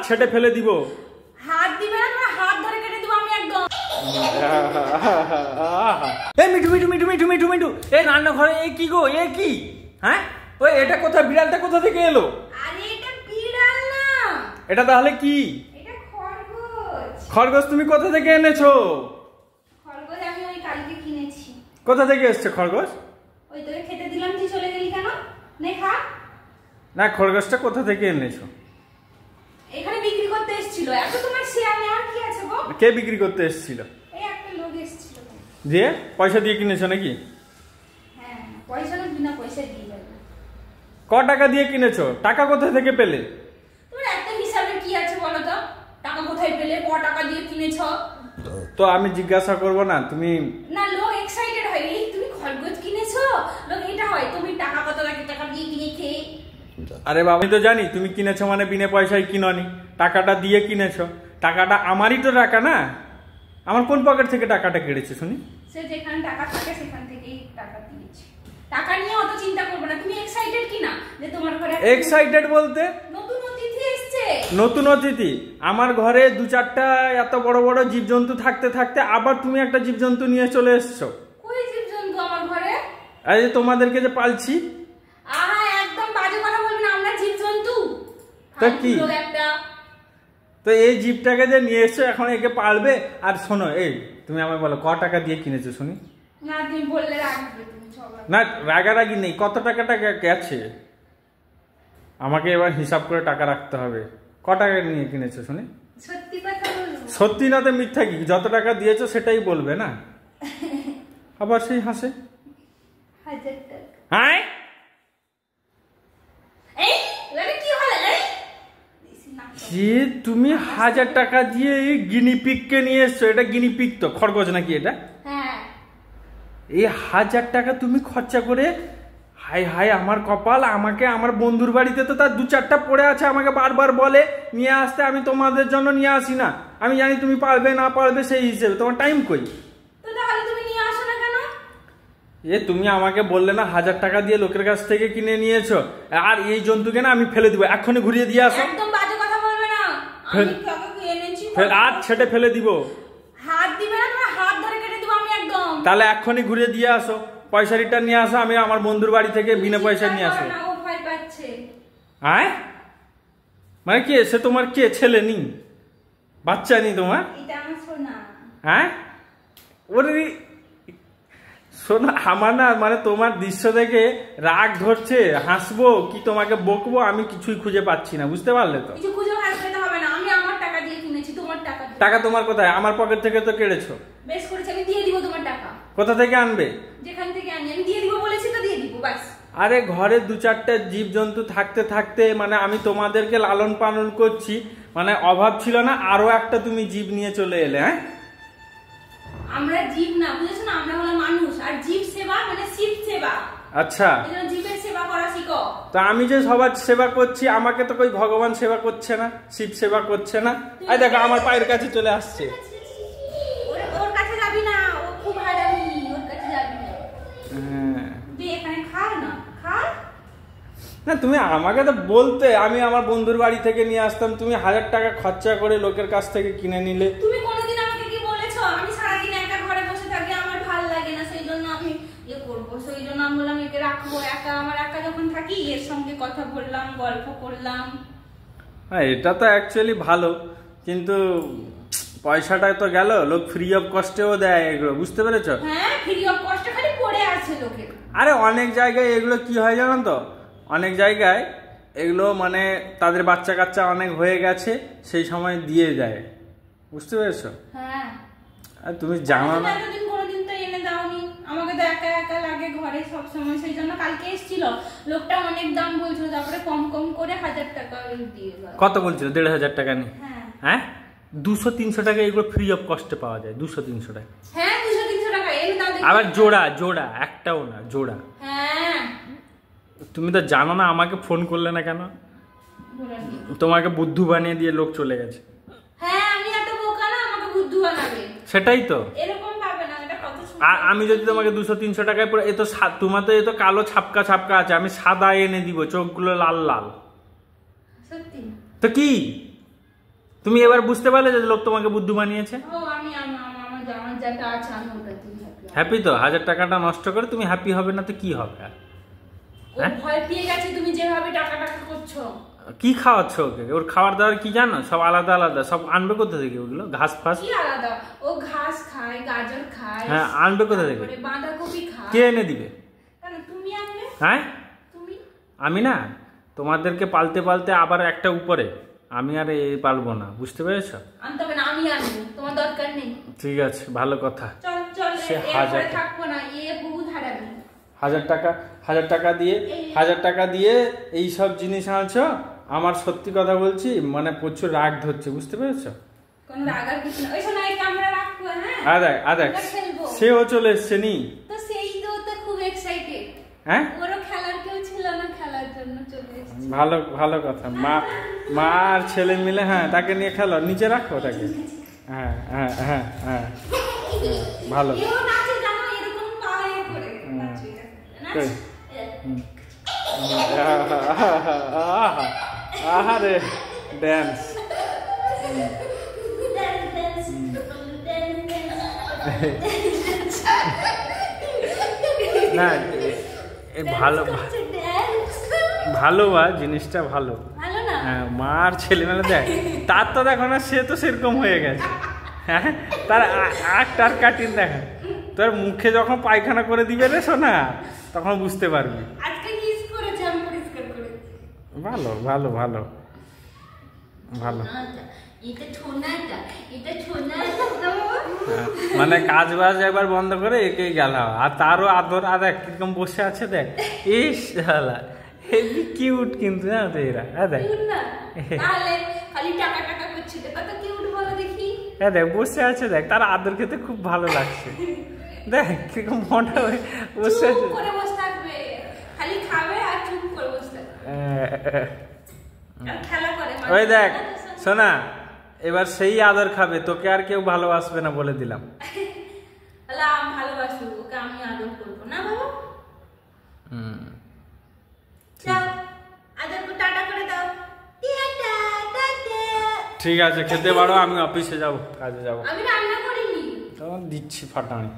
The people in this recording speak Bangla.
ছেটে ফেলে দিব। হাত দিবে না, তোমার হাত ধরে কেটে দিব আমি একদম। এই মিঠু মিঠু মিঠু মিঠু মিঠু মিঠু, এই রান্নাঘরে এই কি গো, এ কি? হ্যাঁ, ওই এটা কোথায়, বিড়ালটা কোথা থেকে এলো? আরে এটা বিড়াল না, এটা তাহলে কি? এটা খরগোশ। খরগোশ তুমি কোথা থেকে এনেছো? খরগোশ আমি ওই কালকে কিনেছি। কোথা থেকে এসছে খরগোশ? ওই তোকে খেতে দিলাম, তুই চলে গেলি কেন? নে খা। না, খরগোশটা কোথা থেকে এনেছো? এখানে বিক্রি করতে এসেছিল। এত তোমার শেয়ার নেওয়ার কি আছে গো? কে বিক্রি করতে এসেছিল? এই একটা লোক এসেছিল। দিয়ে পয়সা দিয়ে কিনেছো নাকি? হ্যাঁ, পয়সা না, বিনা পয়সা দিয়ে যাবে। ক টাকা দিয়ে কিনেছো? টাকা কোথা থেকে পেলে? তোমার একটা হিসাবে কি আছে বলো তো? টাকা কোথায় পেলে? ক টাকা দিয়ে কিনেছো? তো আমি জিজ্ঞাসা করব না? তুমি না, লোক এক্সাইটেড হয়, এই তুমি খরগোশ কিনেছো, লোক এটা হয় তুমি টাকা কত টাকা দিয়ে কিনে খেয়ে। আরে বাবা, আমি তো জানি তুমি কিনেছো মানে বিনা পয়সায় কিনোনি, টাকাটা দিয়ে কিনেছো। টাকাটা আমারই তো টাকা না, আমার কোন পকেট থেকে টাকাটা কেটেছে শুনি? সে যেখানে টাকা থাকে সেখান থেকেই টাকা দিয়েছে। টাকা নিয়ে অত চিন্তা করবে না। তুমি এক্সাইটেড কি না যে তোমার ঘরে এক্সাইটেড বলতে? নতুন অতিথি এসেছে। নতুন অতিথি? আমার ঘরে দু চারটা এত বড় বড় জীবজন্তু থাকতে থাকতে আবার তুমি একটা জীবজন্তু নিয়ে চলে এসছো। কই জীবজন্তু আমার ঘরে? এই যে তোমাদেরকে যে পালছি। আহা, একদম বাজে কথা বলবে না, আমরা জীবজন্তু। তা কি? লোক একটা। তো এই জীবটাকে যে নিয়ে এসছো, এখন একে পালবে। আর শোনো, এই তুমি আমায় বলো ক টাকা দিয়ে কিনেছো শুনি? না, তুমি বললে রাখবে তুমি সবাই। না, রাগারাগি নেই, কত টাকাটা গেছে আমাকে এবার হিসাব করে টাকা রাখতে হবে। ক টাকা নিয়ে কিনেছো শুনি? সত্যি কথা বলবো? সত্যি না তো মিথ্যা কি? যত টাকা দিয়েছো সেটাই বলবে না। আবার সেই হাসে। 1000 টাকা। হ্যাঁ, এই এটা কি হলো? এই যে তুমি 1000 টাকা দিয়ে গিনি পিগকে নিয়ে এসছো। এটা গিনি পিগ তো, খরগোশ নাকি এটা? হ্যাঁ। এই 1000 টাকা তুমি খরচা করে, হাই হাই আমার কপাল, আমাকে আমার বন্ধুর বাড়িতে তো তার দু চারটা পড়ে আছে, আমাকে বারবার বলে নিয়ে আসতে, আমি তোমাদের জন্য নিয়ে আসি না। আমি জানি তুমি পারবে না পারবে, সেই হিসেবে তোমার টাইম কই? তো তাহলে তুমি নিয়ে আসো না কেন? এ তুমি আমাকে বললে না 1000 টাকা দিয়ে লোকের কাছ থেকে কিনে নিয়েছো, আর এই জন্তুকে না আমি ফেলে দিব, এক্ষুনি ঘুরিয়ে দিয়ে আসো। একদম বাজে কথা বলবে না। আমি কাকে এনেছি? আর ছেটে ফেলে দিব। হাত দিবে না, তোমার হাত ধরে কেটে দিব আমি একদম। তাহলে এক্ষুনি ঘুরিয়ে দিয়ে আসো, পয়সা রিটার্ন নিয়ে আসো, আমি আমার বন্ধুর বাড়ি থেকে বিনা পয়সা নিয়ে আসো। ও ভয় পাচ্ছে। হ্যাঁ, মানে কে সে? তোমার কে ছেলে নি, বাচ্চা নি তোমার? এটা আমার সোনা। হ্যাঁ, ওরে শোনা, আমার না মানে তোমার দৃশ্য দেখে রাগ ধরছে, হাসবো কি তোমাকে বকবো আমি কিছুই খুঁজে পাচ্ছি না, বুঝতে পারলে তো? কিছু খুঁজে হাসতে হবে না, আমি আমার টাকা দিয়ে কিনেছি, তোমার টাকা দিয়ে। টাকা তোমার কোথায়? আমার পকেট থেকে তো কেড়েছো। বেশ করেছি, আমি দিয়ে দিব তোমার টাকা। কোথা থেকে আনবে? যেখান থেকে আনি আমি দিয়ে দিব, বলেছি তো দিয়ে দিব, বাস। আরে ঘরে দু চারটা জীবজন্তু থাকতে থাকতে মানে আমি তোমাদেরকে লালন পালন করছি, মানে অভাব ছিল না, আরো একটা তুমি জীব নিয়ে চলে এলে। হ্যাঁ, আমরা জীব না, বুঝেছো না? আমরা হলো মানুষ, আর জীব সেবা মানে শিব সেবা। আচ্ছা, এজন্য জীবের সেবা করা শিখো। তো আমি যে সবার সেবা করছি, আমাকে তো কই ভগবান সেবা করছে না, শিব সেবা করছে না। এই দেখো আমার পায়ের কাছে চলে আসছে। ওর কাছে যাবি না, ও খুব হারামি, ওর কাছে যাবি না। হ্যাঁ, তুই এখানে খা না, খা। না তুমি আমাকে তো বলতে, আমি আমার বন্ধুর বাড়ি থেকে নিয়ে আসতাম, তুমি 1000 টাকা খরচা করে লোকের কাছ থেকে কিনে নিলে। তুমি কোনোদিন আমাকে কি বলেছো? আমি সারাদিন একা ঘরে বসে থাকি, আমার ভালো লাগে না, সেই জন্য আমি করবো, সেই জন্য আমি বললাম একে রাখবো। আমার একা যখন থাকি এর সঙ্গে কথা বললাম, গল্প করলাম। হ্যাঁ, এটা তো অ্যাকচুয়ালি ভালো, কিন্তু পয়সাটা তো গেল, লোক ফ্রি অফ কস্টেও দেয় এগুলো, বুঝতে পেরেছো? হ্যাঁ, ফ্রি অফ কষ্ট খালি পড়ে আছে লোকের। আরে অনেক জায়গায় এগুলো কি হয় জানো তো, অনেক জায়গায় এগুলো মানে তাদের বাচ্চা কাচ্চা অনেক হয়ে গেছে, সেই সময় দিয়ে যায়, বুঝতে পেরেছো? হ্যাঁ, আর তুমি জানো না। এতদিন কোনোদিন তো এনে দাওনি, আমাকে তো একা একা লাগে ঘরে সব সময়, সেই জন্য কালকে এসেছিল লোকটা, অনেক দাম বলছিল, তারপরে কম কম করে 1000 টাকা দিয়ে গেল। কত বলছিল? 1500 টাকা নিয়ে? হ্যাঁ। হ্যাঁ, 200-300 টাকা এগুলো ফ্রি অফ কস্টে পাওয়া যায়, 200-300 টাকা। হ্যাঁ, 200-300 টাকা এনে দাও। আবার জোড়া জোড়া, একটাও না, জোড়া। হ্যাঁ, তুমি তো জানো না, আমাকে ফোন করলে না কেন? তোমাকে বুদ্ধু বানিয়ে দিয়ে লোক চলে গেছে। হ্যাঁ, আমি এত বোকা না, আমাকে বুদ্ধু বানাবে। সেটাই তো। এরকম ভাবে না, এটা কত সুন্দর। আর আমি যদি তোমাকে 200-300 টাকায় পড়ে, এ তো তোমার তো এ তো কালো ছাপকা ছাপকা আছে, আমি সাদা এনে দিব, চোখগুলো লাল লাল। সত্যি? তো কি তুমি এবার বুঝতে পারলে যে লোক তোমাকে বুদ্ধু বানিয়েছে? ও আমি আমার যেটা আছে আমি ওটাতেই হ্যাপি তো? 1000 টাকাটা নষ্ট করে তুমি হ্যাপি হবে না তো কি হবে? ও ভয় পেয়ে গেছে তুমি যেভাবে টাকা করছো। কি খাওয়াচ্ছ ওকে? ওর খাবার দাবার কি জানো? সব আলাদা আলাদা, সব আনবে কোথা থেকে ওগুলো? ঘাস ফাস কি আলাদা? ও ঘাস খায়, গাজর খায়। হ্যাঁ, আনবে কোথা থেকে? বাঁধাকপি খায়। কে এনে দিবে? কেন তুমি আনবে? হ্যাঁ তুমি? আমি না, তোমাদেরকে পালতে পালতে আবার একটা উপরে, আমি আর পালবো না, বুঝতে পেরেছো? আনতে হবে না, আমি আনবো, তোমার দরকার নেই। ঠিক আছে, ভালো কথা। চল চল, সে এরপরে থাকবো না, বহুত হারাবি। 1000 টাকা দিয়ে এই সব জিনিস আনছো, আমার সত্যি কথা বলছি, মানে প্রচুর রাগ ধরছে, বুঝতে পেরেছো? কোন রাগ আর কিছু না, ওই সময় ক্যামেরা রাখবো। হ্যাঁ আদেখ সেও চলে এসছে নি তো, সেই তো খুব এক্সাইটেড। হ্যাঁ, ওরও খেলার কেউ ছিল না, খেলার জন্য চলে এসেছে। ভালো কথা। মা আর ছেলে মিলে, হ্যাঁ, তাকে নিয়ে খেলো, নিচে রাখো তাকে। হ্যাঁ হ্যাঁ হ্যাঁ হ্যাঁ, ভালো। কেউ নাচে জানো, এরকম পায়ে করে নাচে না। আহারে ড্যান্স। না ভালো বা জিনিসটা ভালো। হ্যাঁ, মা আর ছেলেমেলা দেখ, তার তো দেখো না, সে তো সেরকম হয়ে গেছে। হ্যাঁ, তার আট কাটিন দেখা, তোর মুখে যখন পায়খানা করে দিবে রে সোনা, তখন বুঝতে পারবি। ভালো ভালো ভালো ভালো। মানে কাজ বাজ একবার বন্ধ করে একে গেল, আর তারও আদর আদেখ কিরকম বসে আছে, দেখ। ইস শালা হেভি কিউট কিন্তু না এরা। দেখ দেখ বসে আছে, দেখ তার আদর খেতে খুব ভালো লাগছে। দেখ কিরকম মনটা বসে আছে। ওই দেখ শোনা, এবার সেই আদর খাবে, তোকে আর কেউ ভালোবাসবে না বলে দিলাম। ঠিক আছে, খেতে পারো, আমি অফিসে যাবো, কাজে যাবো। আমি রান্না করিনি, তখন দিচ্ছি ফাটানি।